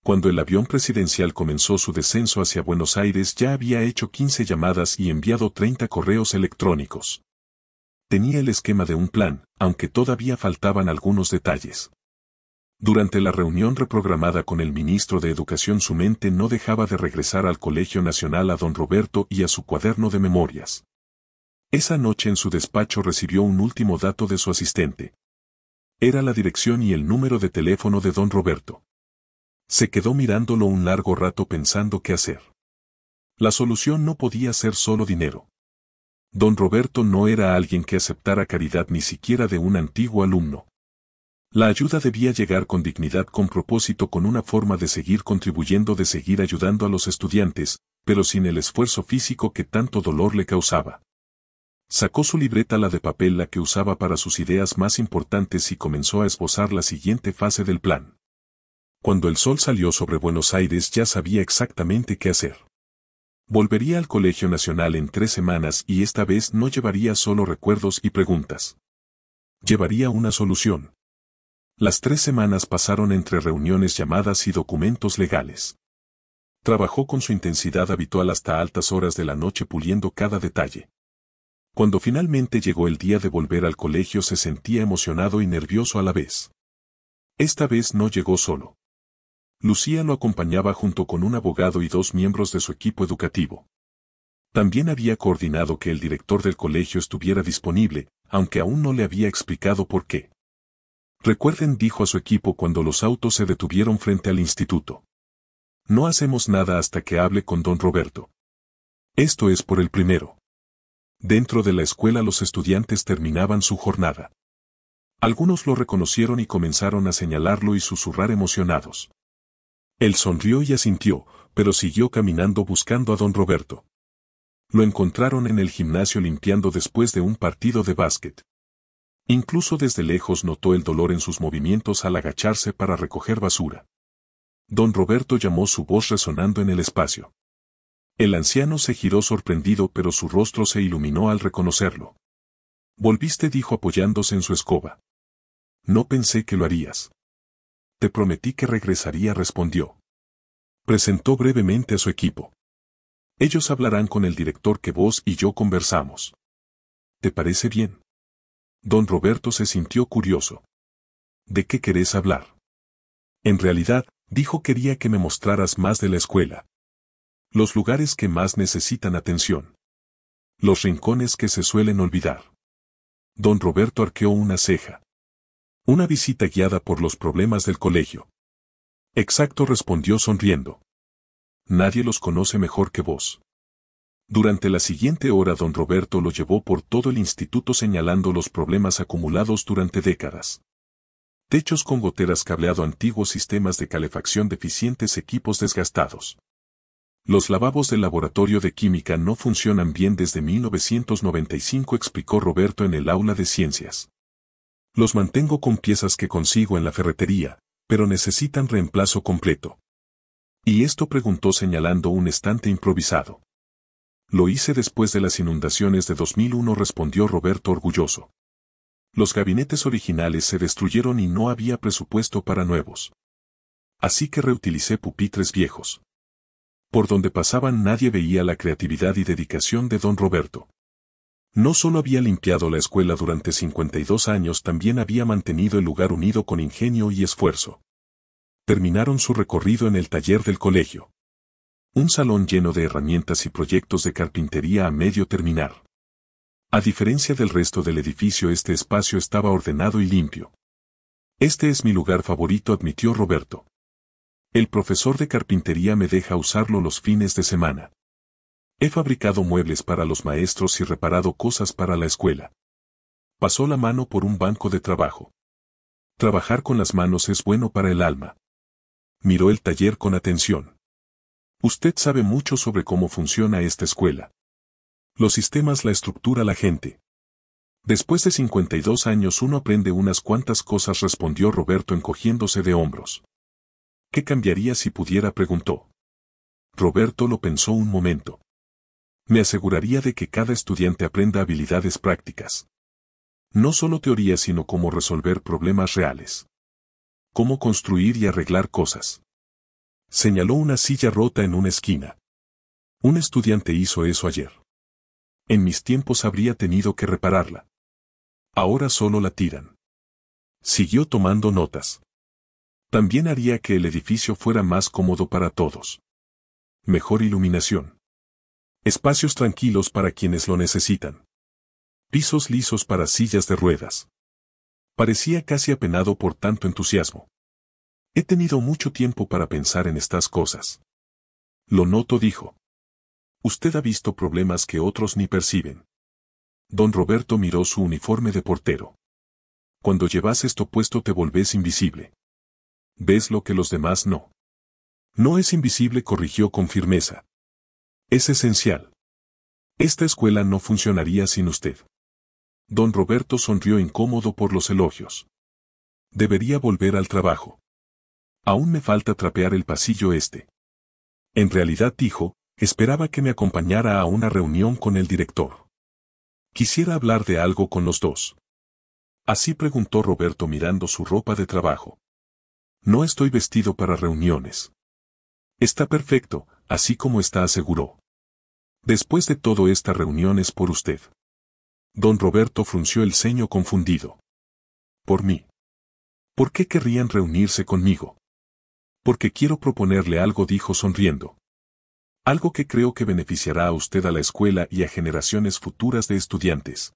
[SPEAKER 1] Cuando el avión presidencial comenzó su descenso hacia Buenos Aires ya había hecho 15 llamadas y enviado 30 correos electrónicos. Tenía el esquema de un plan, aunque todavía faltaban algunos detalles. Durante la reunión reprogramada con el ministro de Educación su mente no dejaba de regresar al Colegio Nacional, a don Roberto y a su cuaderno de memorias. Esa noche en su despacho recibió un último dato de su asistente. Era la dirección y el número de teléfono de don Roberto. Se quedó mirándolo un largo rato pensando qué hacer. La solución no podía ser solo dinero. Don Roberto no era alguien que aceptara caridad, ni siquiera de un antiguo alumno. La ayuda debía llegar con dignidad, con propósito, con una forma de seguir contribuyendo, de seguir ayudando a los estudiantes, pero sin el esfuerzo físico que tanto dolor le causaba. Sacó su libreta, la de papel, la que usaba para sus ideas más importantes, y comenzó a esbozar la siguiente fase del plan. Cuando el sol salió sobre Buenos Aires ya sabía exactamente qué hacer. Volvería al Colegio Nacional en 3 semanas y esta vez no llevaría solo recuerdos y preguntas. Llevaría una solución. Las 3 semanas pasaron entre reuniones, llamadas y documentos legales. Trabajó con su intensidad habitual hasta altas horas de la noche puliendo cada detalle. Cuando finalmente llegó el día de volver al colegio se sentía emocionado y nervioso a la vez. Esta vez no llegó solo. Lucía lo acompañaba junto con un abogado y 2 miembros de su equipo educativo. También había coordinado que el director del colegio estuviera disponible, aunque aún no le había explicado por qué. Recuerden, dijo a su equipo cuando los autos se detuvieron frente al instituto. No hacemos nada hasta que hable con don Roberto. Esto es por el primero. Dentro de la escuela los estudiantes terminaban su jornada. Algunos lo reconocieron y comenzaron a señalarlo y susurrar emocionados. Él sonrió y asintió, pero siguió caminando buscando a don Roberto. Lo encontraron en el gimnasio limpiando después de un partido de básquet. Incluso desde lejos notó el dolor en sus movimientos al agacharse para recoger basura. Don Roberto llamó, su voz resonando en el espacio. El anciano se giró sorprendido, pero su rostro se iluminó al reconocerlo. «Volviste», dijo apoyándose en su escoba. «No pensé que lo harías». «Te prometí que regresaría», respondió. Presentó brevemente a su equipo. «Ellos hablarán con el director que vos y yo conversamos. ¿Te parece bien?» Don Roberto se sintió curioso. «¿De qué querés hablar?» «En realidad», dijo, «quería que me mostraras más de la escuela. Los lugares que más necesitan atención. Los rincones que se suelen olvidar». Don Roberto arqueó una ceja. «Una visita guiada por los problemas del colegio». «Exacto», respondió sonriendo. «Nadie los conoce mejor que vos». Durante la siguiente hora don Roberto lo llevó por todo el instituto señalando los problemas acumulados durante décadas. Techos con goteras, cableado antiguo, sistemas de calefacción deficientes, equipos desgastados. Los lavabos del laboratorio de química no funcionan bien desde 1995, explicó Roberto en el aula de ciencias. Los mantengo con piezas que consigo en la ferretería, pero necesitan reemplazo completo. ¿Y esto?, preguntó señalando un estante improvisado. Lo hice después de las inundaciones de 2001, respondió Roberto orgulloso. Los gabinetes originales se destruyeron y no había presupuesto para nuevos. Así que reutilicé pupitres viejos. Por donde pasaban nadie veía la creatividad y dedicación de don Roberto. No solo había limpiado la escuela durante 52 años, también había mantenido el lugar unido con ingenio y esfuerzo. Terminaron su recorrido en el taller del colegio. Un salón lleno de herramientas y proyectos de carpintería a medio terminar. A diferencia del resto del edificio, este espacio estaba ordenado y limpio. Este es mi lugar favorito, admitió Roberto. El profesor de carpintería me deja usarlo los fines de semana. He fabricado muebles para los maestros y reparado cosas para la escuela. Pasó la mano por un banco de trabajo. Trabajar con las manos es bueno para el alma. Miró el taller con atención. Usted sabe mucho sobre cómo funciona esta escuela. Los sistemas, la estructura, la gente. Después de 52 años uno aprende unas cuantas cosas, respondió Roberto encogiéndose de hombros. ¿Qué cambiaría si pudiera?, preguntó. Roberto lo pensó un momento. Me aseguraría de que cada estudiante aprenda habilidades prácticas. No solo teoría, sino cómo resolver problemas reales. Cómo construir y arreglar cosas. Señaló una silla rota en una esquina. Un estudiante hizo eso ayer. En mis tiempos habría tenido que repararla. Ahora solo la tiran. Siguió tomando notas. También haría que el edificio fuera más cómodo para todos. Mejor iluminación. Espacios tranquilos para quienes lo necesitan. Pisos lisos para sillas de ruedas. Parecía casi apenado por tanto entusiasmo. He tenido mucho tiempo para pensar en estas cosas. Lo noto, dijo. Usted ha visto problemas que otros ni perciben. Don Roberto miró su uniforme de portero. Cuando llevas esto puesto te volvés invisible. ¿Ves lo que los demás no? No es invisible, corrigió con firmeza. Es esencial. Esta escuela no funcionaría sin usted. Don Roberto sonrió incómodo por los elogios. Debería volver al trabajo. Aún me falta trapear el pasillo este. En realidad, dijo, esperaba que me acompañara a una reunión con el director. Quisiera hablar de algo con los dos. ¿Así?, preguntó Roberto mirando su ropa de trabajo. No estoy vestido para reuniones. Está perfecto, así como está, aseguró. Después de todo, esta reunión es por usted. Don Roberto frunció el ceño confundido. ¿Por mí? ¿Por qué querrían reunirse conmigo? Porque quiero proponerle algo, dijo sonriendo. Algo que creo que beneficiará a usted, a la escuela y a generaciones futuras de estudiantes.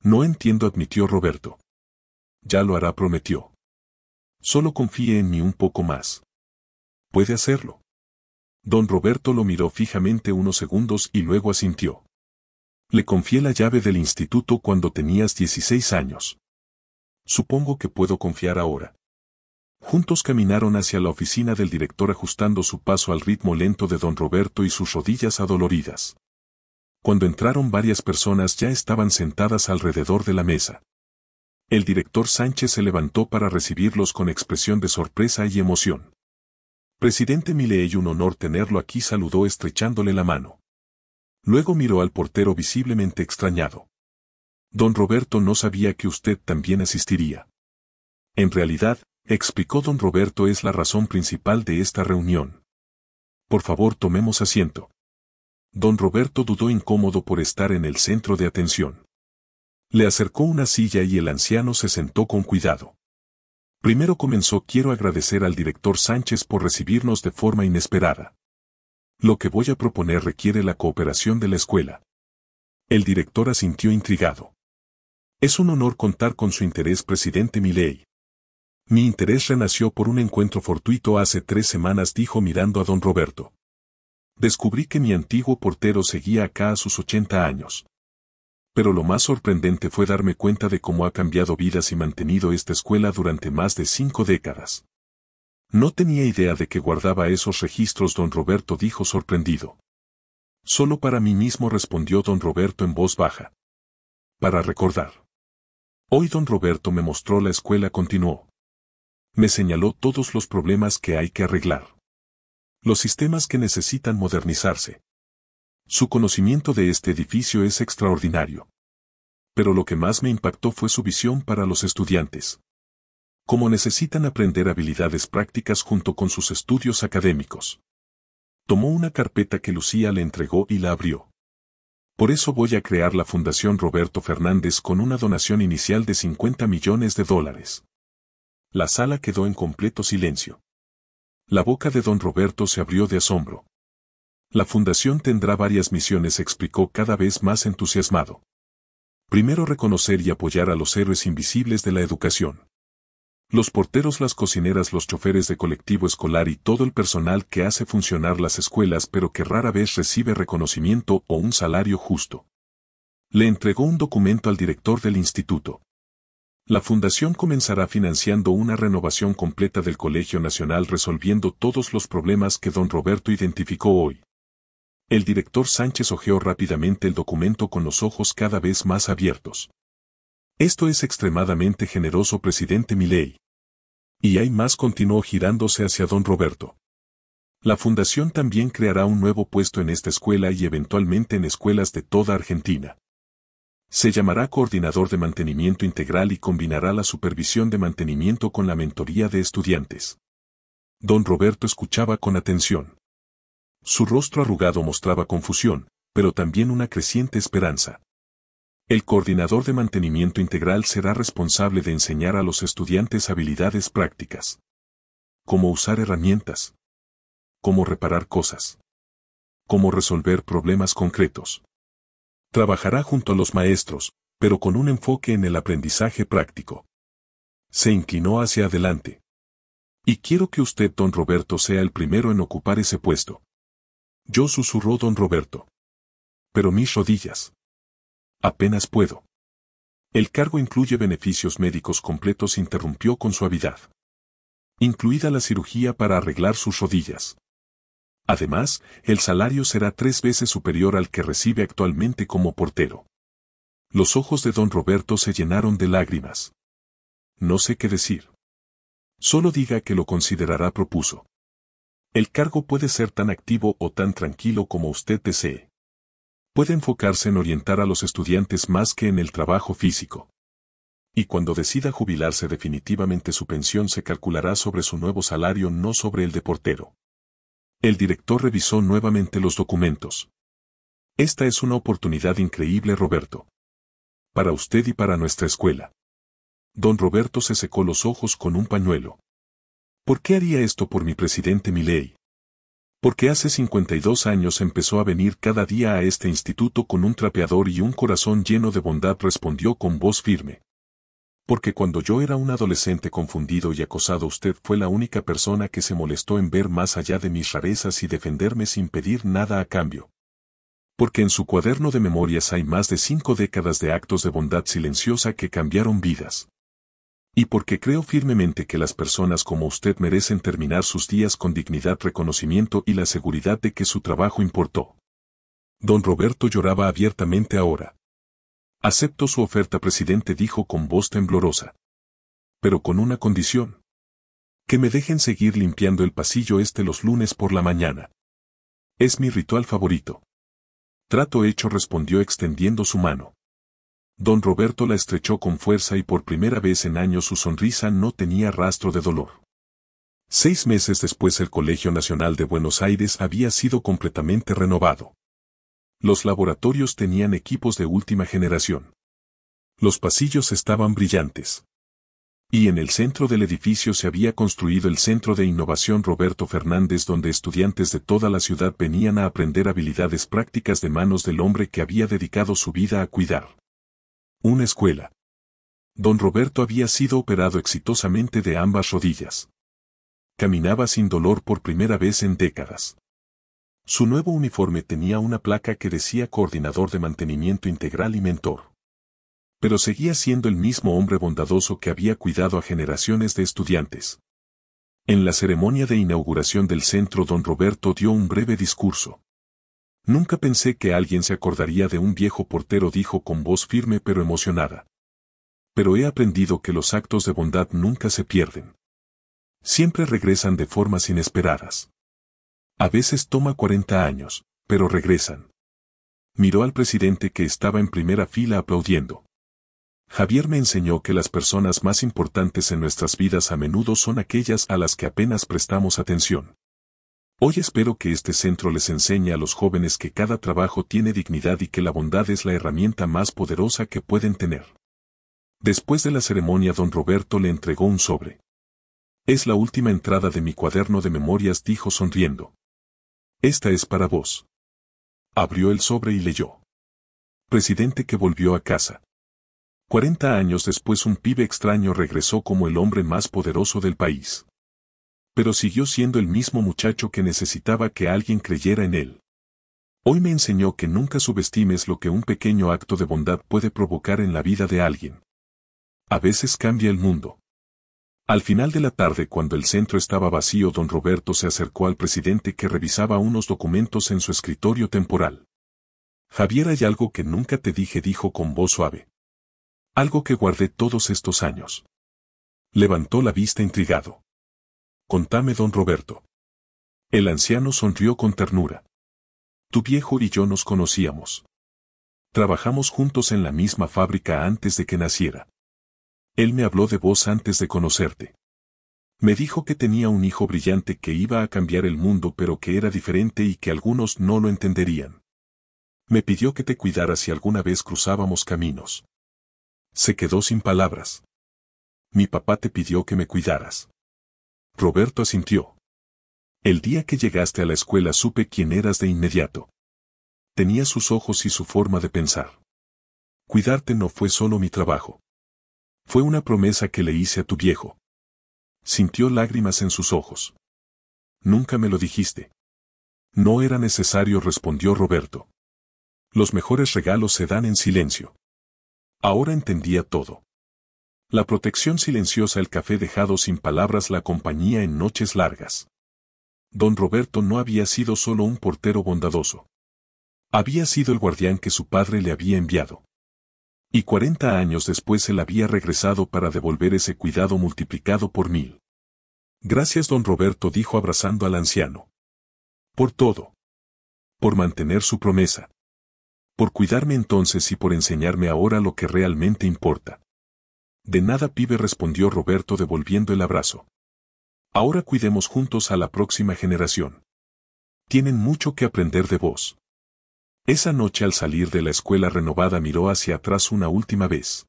[SPEAKER 1] No entiendo, admitió Roberto. Ya lo hará, prometió. Solo confíe en mí un poco más. ¿Puede hacerlo? Don Roberto lo miró fijamente unos segundos y luego asintió. Le confié la llave del instituto cuando tenías 16 años. Supongo que puedo confiar ahora. Juntos caminaron hacia la oficina del director, ajustando su paso al ritmo lento de don Roberto y sus rodillas adoloridas. Cuando entraron, varias personas ya estaban sentadas alrededor de la mesa. El director Sánchez se levantó para recibirlos con expresión de sorpresa y emoción. Presidente Milei, un honor tenerlo aquí, saludó estrechándole la mano. Luego miró al portero visiblemente extrañado. Don Roberto no sabía que usted también asistiría. En realidad, explicó don Roberto, es la razón principal de esta reunión. Por favor, tomemos asiento. Don Roberto dudó, incómodo por estar en el centro de atención. Le acercó una silla y el anciano se sentó con cuidado. Primero comenzó, quiero agradecer al director Sánchez por recibirnos de forma inesperada. Lo que voy a proponer requiere la cooperación de la escuela. El director asintió intrigado. Es un honor contar con su interés, presidente Milei. Mi interés renació por un encuentro fortuito hace 3 semanas, dijo mirando a don Roberto. Descubrí que mi antiguo portero seguía acá a sus 80 años. Pero lo más sorprendente fue darme cuenta de cómo ha cambiado vidas y mantenido esta escuela durante más de 5 décadas. No tenía idea de que guardaba esos registros, don Roberto dijo sorprendido. Solo para mí mismo, respondió don Roberto en voz baja. Para recordar. Hoy don Roberto me mostró la escuela, continuó. Me señaló todos los problemas que hay que arreglar. Los sistemas que necesitan modernizarse. Su conocimiento de este edificio es extraordinario. Pero lo que más me impactó fue su visión para los estudiantes. Cómo necesitan aprender habilidades prácticas junto con sus estudios académicos. Tomó una carpeta que Lucía le entregó y la abrió. Por eso voy a crear la Fundación Roberto Fernández con una donación inicial de $50 millones. La sala quedó en completo silencio. La boca de don Roberto se abrió de asombro. La fundación tendrá varias misiones, explicó cada vez más entusiasmado. Primero, reconocer y apoyar a los héroes invisibles de la educación. Los porteros, las cocineras, los choferes de colectivo escolar y todo el personal que hace funcionar las escuelas pero que rara vez recibe reconocimiento o un salario justo. Le entregó un documento al director del instituto. La fundación comenzará financiando una renovación completa del Colegio Nacional, resolviendo todos los problemas que don Roberto identificó hoy. El director Sánchez hojeó rápidamente el documento con los ojos cada vez más abiertos. Esto es extremadamente generoso, presidente Milei. Y hay más, continuó girándose hacia don Roberto. La fundación también creará un nuevo puesto en esta escuela y eventualmente en escuelas de toda Argentina. Se llamará Coordinador de Mantenimiento Integral y combinará la supervisión de mantenimiento con la mentoría de estudiantes. Don Roberto escuchaba con atención. Su rostro arrugado mostraba confusión, pero también una creciente esperanza. El coordinador de mantenimiento integral será responsable de enseñar a los estudiantes habilidades prácticas. Cómo usar herramientas. Cómo reparar cosas. Cómo resolver problemas concretos. Trabajará junto a los maestros, pero con un enfoque en el aprendizaje práctico. Se inclinó hacia adelante. Y quiero que usted, don Roberto, sea el primero en ocupar ese puesto. Yo, susurró don Roberto. Pero mis rodillas. Apenas puedo. El cargo incluye beneficios médicos completos, interrumpió con suavidad. Incluida la cirugía para arreglar sus rodillas. Además, el salario será 3 veces superior al que recibe actualmente como portero. Los ojos de don Roberto se llenaron de lágrimas. No sé qué decir. Solo diga que lo considerará, propuso. El cargo puede ser tan activo o tan tranquilo como usted desee. Puede enfocarse en orientar a los estudiantes más que en el trabajo físico. Y cuando decida jubilarse definitivamente, su pensión se calculará sobre su nuevo salario, no sobre el de portero. El director revisó nuevamente los documentos. Esta es una oportunidad increíble, Roberto. Para usted y para nuestra escuela. Don Roberto se secó los ojos con un pañuelo. ¿Por qué haría esto por mi presidente Milei? Porque hace 52 años empezó a venir cada día a este instituto con un trapeador y un corazón lleno de bondad, respondió con voz firme. Porque cuando yo era un adolescente confundido y acosado, usted fue la única persona que se molestó en ver más allá de mis rarezas y defenderme sin pedir nada a cambio. Porque en su cuaderno de memorias hay más de 5 décadas de actos de bondad silenciosa que cambiaron vidas. Y porque creo firmemente que las personas como usted merecen terminar sus días con dignidad, reconocimiento y la seguridad de que su trabajo importó. Don Roberto lloraba abiertamente ahora. Acepto su oferta, presidente, dijo con voz temblorosa. Pero con una condición. Que me dejen seguir limpiando el pasillo los lunes por la mañana. Es mi ritual favorito. Trato hecho, respondió extendiendo su mano. Don Roberto la estrechó con fuerza y por primera vez en años su sonrisa no tenía rastro de dolor. 6 meses después, el Colegio Nacional de Buenos Aires había sido completamente renovado. Los laboratorios tenían equipos de última generación. Los pasillos estaban brillantes. Y en el centro del edificio se había construido el Centro de Innovación Roberto Fernández, donde estudiantes de toda la ciudad venían a aprender habilidades prácticas de manos del hombre que había dedicado su vida a cuidar. Una escuela. Don Roberto había sido operado exitosamente de ambas rodillas. Caminaba sin dolor por primera vez en décadas. Su nuevo uniforme tenía una placa que decía Coordinador de Mantenimiento Integral y Mentor. Pero seguía siendo el mismo hombre bondadoso que había cuidado a generaciones de estudiantes. En la ceremonia de inauguración del centro, don Roberto dio un breve discurso. Nunca pensé que alguien se acordaría de un viejo portero, dijo con voz firme pero emocionada. Pero he aprendido que los actos de bondad nunca se pierden. Siempre regresan de formas inesperadas. A veces toma 40 años, pero regresan. Miró al presidente, que estaba en primera fila aplaudiendo. Javier me enseñó que las personas más importantes en nuestras vidas a menudo son aquellas a las que apenas prestamos atención. Hoy espero que este centro les enseñe a los jóvenes que cada trabajo tiene dignidad y que la bondad es la herramienta más poderosa que pueden tener. Después de la ceremonia, don Roberto le entregó un sobre. Es la última entrada de mi cuaderno de memorias, dijo sonriendo. Esta es para vos. Abrió el sobre y leyó. Presidente que volvió a casa. 40 años después un pibe extraño regresó como el hombre más poderoso del país. Pero siguió siendo el mismo muchacho que necesitaba que alguien creyera en él. Hoy me enseñó que nunca subestimes lo que un pequeño acto de bondad puede provocar en la vida de alguien. A veces cambia el mundo. Al final de la tarde, cuando el centro estaba vacío, don Roberto se acercó al presidente que revisaba unos documentos en su escritorio temporal. Javier, hay algo que nunca te dije, dijo con voz suave. Algo que guardé todos estos años. Levantó la vista intrigado. Contame, don Roberto. El anciano sonrió con ternura. Tu viejo y yo nos conocíamos. Trabajamos juntos en la misma fábrica antes de que naciera. Él me habló de vos antes de conocerte. Me dijo que tenía un hijo brillante que iba a cambiar el mundo, pero que era diferente y que algunos no lo entenderían. Me pidió que te cuidara si alguna vez cruzábamos caminos. Se quedó sin palabras. Mi papá te pidió que me cuidaras. Roberto asintió. El día que llegaste a la escuela supe quién eras de inmediato. Tenía sus ojos y su forma de pensar. Cuidarte no fue solo mi trabajo. Fue una promesa que le hice a tu viejo. Sintió lágrimas en sus ojos. Nunca me lo dijiste. No era necesario, respondió Roberto. Los mejores regalos se dan en silencio. Ahora entendía todo. La protección silenciosa, el café dejado sin palabras, la compañía en noches largas. Don Roberto no había sido solo un portero bondadoso. Había sido el guardián que su padre le había enviado. Y 40 años después él había regresado para devolver ese cuidado multiplicado por 1000. Gracias, don Roberto, dijo abrazando al anciano. Por todo. Por mantener su promesa. Por cuidarme entonces y por enseñarme ahora lo que realmente importa. De nada, pibe, respondió Roberto devolviendo el abrazo. Ahora cuidemos juntos a la próxima generación. Tienen mucho que aprender de vos. Esa noche, al salir de la escuela renovada, miró hacia atrás una última vez.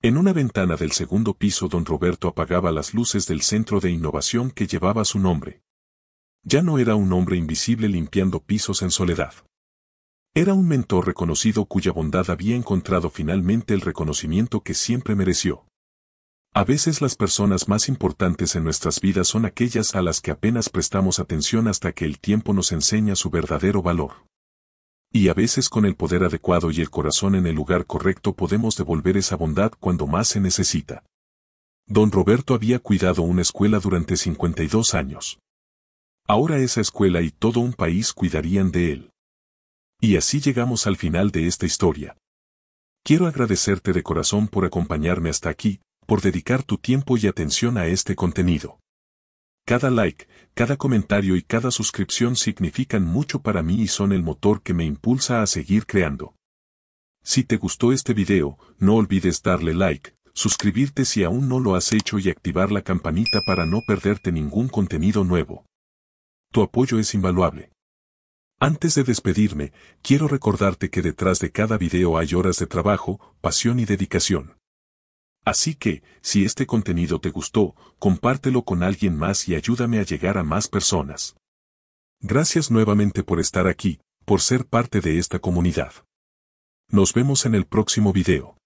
[SPEAKER 1] En una ventana del segundo piso, don Roberto apagaba las luces del centro de innovación que llevaba su nombre. Ya no era un hombre invisible limpiando pisos en soledad. Era un mentor reconocido cuya bondad había encontrado finalmente el reconocimiento que siempre mereció. A veces las personas más importantes en nuestras vidas son aquellas a las que apenas prestamos atención hasta que el tiempo nos enseña su verdadero valor. Y a veces, con el poder adecuado y el corazón en el lugar correcto, podemos devolver esa bondad cuando más se necesita. Don Roberto había cuidado una escuela durante 52 años. Ahora esa escuela y todo un país cuidarían de él. Y así llegamos al final de esta historia. Quiero agradecerte de corazón por acompañarme hasta aquí, por dedicar tu tiempo y atención a este contenido. Cada like, cada comentario y cada suscripción significan mucho para mí y son el motor que me impulsa a seguir creando. Si te gustó este video, no olvides darle like, suscribirte si aún no lo has hecho y activar la campanita para no perderte ningún contenido nuevo. Tu apoyo es invaluable. Antes de despedirme, quiero recordarte que detrás de cada video hay horas de trabajo, pasión y dedicación. Así que, si este contenido te gustó, compártelo con alguien más y ayúdame a llegar a más personas. Gracias nuevamente por estar aquí, por ser parte de esta comunidad. Nos vemos en el próximo video.